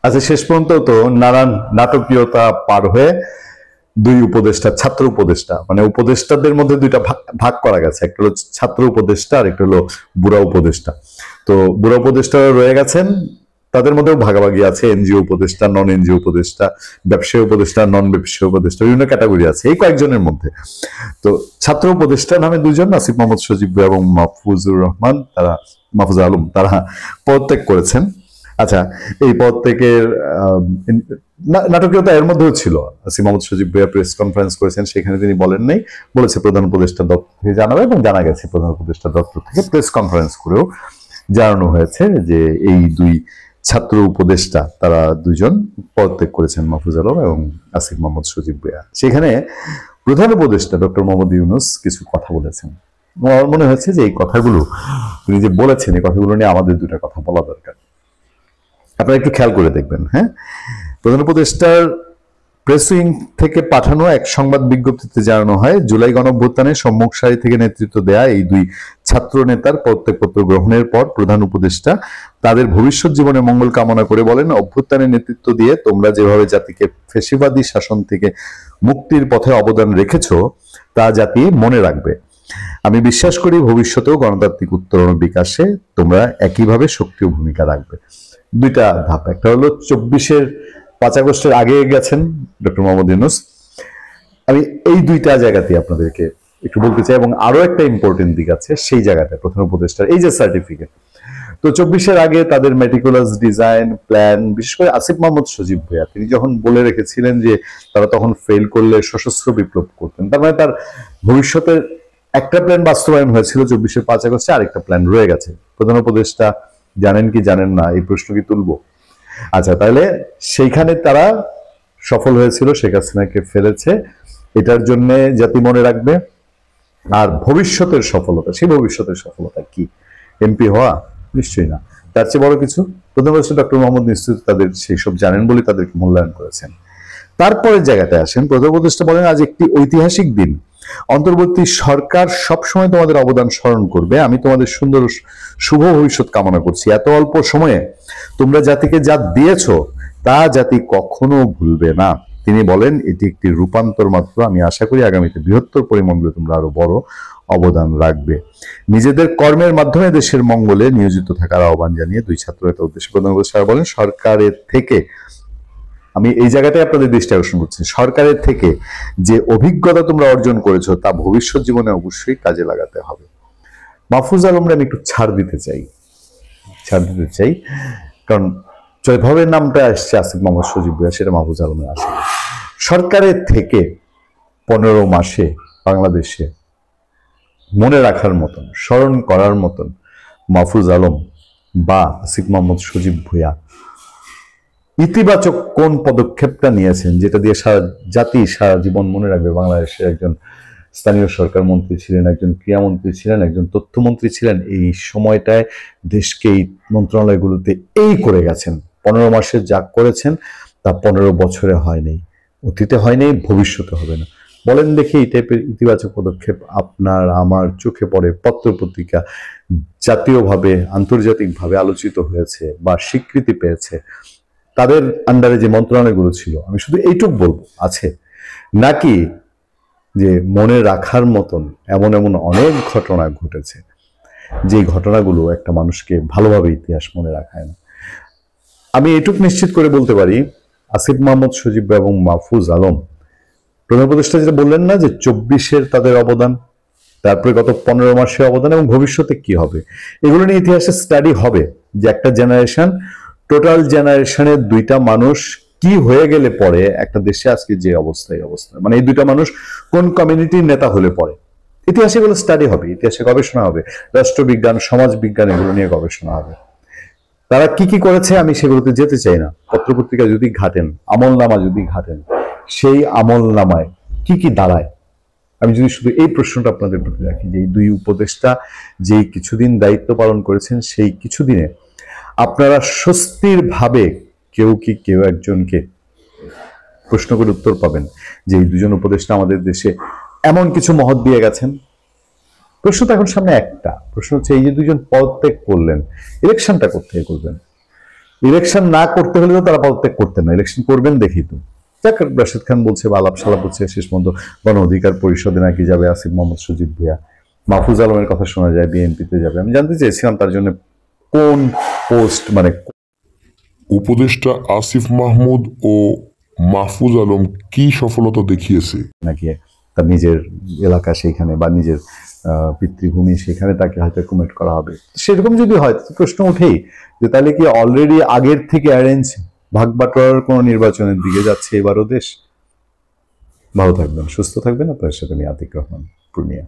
আচ্ছা, শেষ পর্যন্ত তো নানান নাটকীয়তা পার হয়ে দুই উপদেষ্টা, ছাত্র উপদেষ্টা, মানে উপদেষ্টাদের মধ্যে দুইটা ভাগ করা গেছে, একটা হলো ছাত্র উপদেষ্টা আর একটা হলো বুড়া উপদেষ্টা। তো বুড়া উপদেষ্টা রয়ে গেছেন, তাদের মধ্যেও ভাগাভাগি আছে, এনজিও উপদেষ্টা, নন এনজিও উপদেষ্টা, ব্যবসায়ী উপদেষ্টা, নন ব্যবসায়ী উপদেষ্টা, বিভিন্ন ক্যাটাগরি আছে এই কয়েকজনের মধ্যে। তো ছাত্র উপদেষ্টা নামে দুজন, আসিফ মোহাম্মদ সজীব এবং মাহফুজুর রহমান, তারা মাহফুজ আলম, তারা পদত্যাগ করেছেন। আচ্ছা, এই পদত্যাগের নাটকীয়তা এর মধ্যেও ছিল। আসিফ মোহাম্মদ সজীব ভাইয়া প্রেস কনফারেন্স করেছেন, সেখানে তিনি বলেন নাই, বলেছে প্রধান উপদেষ্টা দপ্তর থেকে জানাবে, এবং জানা গেছে প্রধান উপদেষ্টা দপ্তর থেকে প্রেস কনফারেন্স করেও জানানো হয়েছে যে এই দুই ছাত্র উপদেষ্টা তারা দুজন পদত্যাগ করেছেন, মাহফুজ আলম এবং আসিফ মোহাম্মদ সজীব ভাইয়া। সেখানে প্রধান উপদেষ্টা ডক্টর মোহাম্মদ ইউনূস কিছু কথা বলেছেন। আমার মনে হয়েছে যে এই কথাগুলো তিনি যে বলেছেন, এই কথাগুলো নিয়ে আমাদের দুটা কথা বলা দরকার। আপনারা একটু খেয়াল করে দেখবেন। হ্যাঁ, প্রধান উপদেষ্টার প্রেস উইং থেকে পাঠানো এক সংবাদ বিজ্ঞপ্তিতে জানানো হয়, জুলাই গণঅভ্যুত্থানে সম্মুখ সারি থেকে নেতৃত্ব দেয়া এই দুই ছাত্র নেতার পদত্যাগপত্র গ্রহণের পর প্রধান উপদেষ্টা তাদের ভবিষ্যৎ জীবনের মঙ্গল কামনা করে বলেন, অভ্যুত্থানে নেতৃত্ব দিয়ে তোমরা যেভাবে জাতিকে ফ্যাসিবাদী শাসন থেকে মুক্তির পথে অবদান রেখেছ তা জাতি মনে রাখবে। আমি বিশ্বাস করি ভবিষ্যতেও গণতান্ত্রিক উত্তরণ বিকাশে তোমরা একইভাবে সক্রিয় ভূমিকা রাখবে। দুইটা ধাপ, একটা হলো 24-এর 5 আগস্টের আগে গেছেন ডক্টর মোহাম্মদ ইউনূস। আমি এই দুইটা জায়গাতে আপনাদেরকে একটু বলতে চাই, এবং আরো একটা ইম্পর্টেন্ট দিক আছে সেই জায়গাতে প্রধান উপদেষ্টার এই যে সার্টিফিকেট। তো 24-এর আগে তাদের মেটিকুলাস ডিজাইন প্ল্যান, বিশেষ করে আসিফ মোহাম্মদ সজীব ভাইয়া তিনি যখন বলে রেখেছিলেন যে তারা তখন ফেল করলে সশস্ত্র বিপ্লব করতেন, তার মানে তার ভবিষ্যতের একটা প্ল্যান বাস্তবায়ন হয়েছিল 24-এর 5 আগস্টে, আরেকটা প্ল্যান রয়ে গেছে। প্রধান উপদেষ্টা জানেন কি জানেন না, এই প্রশ্ন কি তুলবো? আচ্ছা, তাহলে সেইখানে তারা সফল হয়েছিল, শেখ হাসিনাকে ফেলেছে, এটার জন্য জাতি মনে রাখবে। আর ভবিষ্যতের সফলতা, সেই ভবিষ্যতের সফলতা কি? এমপি হওয়া? নিশ্চয়ই না, তার চেয়ে বড় কিছু। প্রধান উপদেষ্টা ডক্টর মোহাম্মদ নিশ্চিত তাদের সেই সব জানেন বলে তাদেরকে মূল্যায়ন করেছেন। তারপরের জায়গাটায় আসেন, প্রধান উপদেষ্টা বলেন, আজ একটি ঐতিহাসিক দিন, অন্তর্বর্তী সরকার সবসময় তোমাদের অবদান স্মরণ করবে, আমি তোমাদের সুন্দর শুভ ভবিষ্যৎ কামনা করছি। এত অল্প সময়ে তোমরা জাতিকে যা দিয়েছ তা জাতি কখনো ভুলবে না। তিনি বলেন, এটি একটি রূপান্তর মাত্র, আমি আশা করি আগামীতে বৃহত্তর পরিমণ্ডলে তোমরা আরো বড় অবদান রাখবে। নিজেদের কর্মের মাধ্যমে দেশের মঙ্গলে নিয়োজিত থাকার আহ্বান জানিয়ে দুই ছাত্র নেতা উদ্দেশ্যে প্রধান উপদেষ্টা বলেন, সরকারের থেকে, আমি এই জায়গাটায় আপনাদের দৃষ্টি আকর্ষণ করছি, সরকারের থেকে যে অভিজ্ঞতা তোমরা অর্জন করেছো তা ভবিষ্যৎ জীবনে অবশ্যই কাজে লাগাতে হবে। মাহফুজ আলমরা আমি একটু ছাড় দিতে চাই, কারণ যেভাবে নামটা আসছে আসিফ মোহাম্মদ সজীব ভাইয়া, সেটা মাহফুজ আলমের আসে। সরকারের থেকে 15 মাসে বাংলাদেশে মনে রাখার মতন, স্মরণ করার মতন মাহফুজ আলম বা আসিফ মোহাম্মদ সজীব ভাইয়া ইতিবাচক কোন পদক্ষেপটা নিয়েছেন, যেটা দিয়ে সারা জাতি সারা জীবন মনে রাখবে? বাংলাদেশের একজন স্থানীয় সরকার মন্ত্রী ছিলেন, একজন ক্রীড়ামন্ত্রী ছিলেন, একজন তথ্যমন্ত্রী ছিলেন, এই সময়টায় দেশকে এই মন্ত্রণালয়গুলোতে এই করে গেছেন। 15 মাসে যা করেছেন তা 15 বছরে হয়নি, অতীতে হয়নি, ভবিষ্যতে হবে না। বলেন দেখি, এই টাইপের ইতিবাচক পদক্ষেপ আপনার আমার চোখে পড়ে, পত্র পত্রিকা জাতীয়ভাবে আন্তর্জাতিকভাবে আলোচিত হয়েছে বা স্বীকৃতি পেয়েছে, তাদের আন্ডারে যে মন্ত্রণালয়গুলো ছিল, আমি শুধু এইটুক বলবো আছে নাকি যে মনে রাখার মতন এমন এমন অনেক ঘটনা ঘটেছে, যে ঘটনাগুলো একটা মানুষকে ভালোভাবে ইতিহাস মনে রাখায় না। আমি এটুক নিশ্চিত করে বলতে পারি, আসিফ মোহাম্মদ সজীব এবং মাহফুজ আলম প্রধান উপদেষ্টা যেটা বললেন না, যে 24-এর তাদের অবদান, তারপরে গত 15 মাসের অবদান এবং ভবিষ্যতে কি হবে, এগুলো নিয়ে ইতিহাসে স্টাডি হবে, যে একটা জেনারেশন, টোটাল জেনারেশনের দুইটা মানুষ কি হয়ে গেলে পরে একটা দেশে আজকে যে অবস্থা, মানে এই দুইটা মানুষ কোন কমিউনিটির নেতা হলে পরে, ইতিহাসে এগুলো স্টাডি হবে, ইতিহাসে গবেষণা হবে, রাষ্ট্রবিজ্ঞান সমাজ বিজ্ঞান এগুলো নিয়ে গবেষণা হবে। তারা কি কি করেছে আমি সেগুলোতে যেতে চাই না। পত্রপত্রিকা যদি ঘাটেন, আমলনামা যদি ঘাটেন, সেই আমলনামায় কি কি দাঁড়ায়, আমি যদি শুধু এই প্রশ্নটা আপনাদের প্রতি রাখি, যে এই দুই উপদেষ্টা যেই কিছুদিন দায়িত্ব পালন করেছেন, সেই কিছুদিনে আপনারা স্বস্তির ভাবে কেউ একজনকে প্রশ্ন করে উত্তর পাবেন যে এই দুজন উপদেষ্টা আমাদের দেশে এমন কিছু মহৎ দিয়ে গেছেন? প্রশ্ন তো এখন সামনে একটা প্রশ্ন হচ্ছে, এই যে দুজন পদত্যাগ করলেন, ইলেকশনটা কোথায় করবেন? ইলেকশন না করতে হলে তো তারা পদত্যাগ করতেন না, ইলেকশন করবেন দেখি তো। যাক, রাশেদ খান বলছে বা আলাপ সালাপ হচ্ছে, শেষ পর্যন্ত গণ অধিকার পরিষদে নাকি যাবে আসিফ মোহাম্মদ সজীব ভুঁইয়া, মাহফুজ আলমের কথা শোনা যায় বিএনপিতে যাবে। আমি জানতে চেয়েছিলাম তার জন্য কোন পোস্ট, মানে উপদেষ্টা আসিফ মাহমুদ ও মাহফুজ আলম কি সফলতা দেখিয়েছে? নাকি তার নিজের এলাকা সেইখানে বা নিজের পিতৃভূমি সেখানে তাকে হয়তো কমিট করা হবে। সেরকম যদি হয় তো প্রশ্ন উঠেই যে তাহলে কি অলরেডি আগের থেকে অ্যারেঞ্জ ভাগ বাটোয়ারার কোনো নির্বাচনের দিকে যাচ্ছে এবারও দেশ। ভালো থাকবেন, সুস্থ থাকবেন। আপনার সাথে আমি আতিক রহমান, পূর্ণিয়া।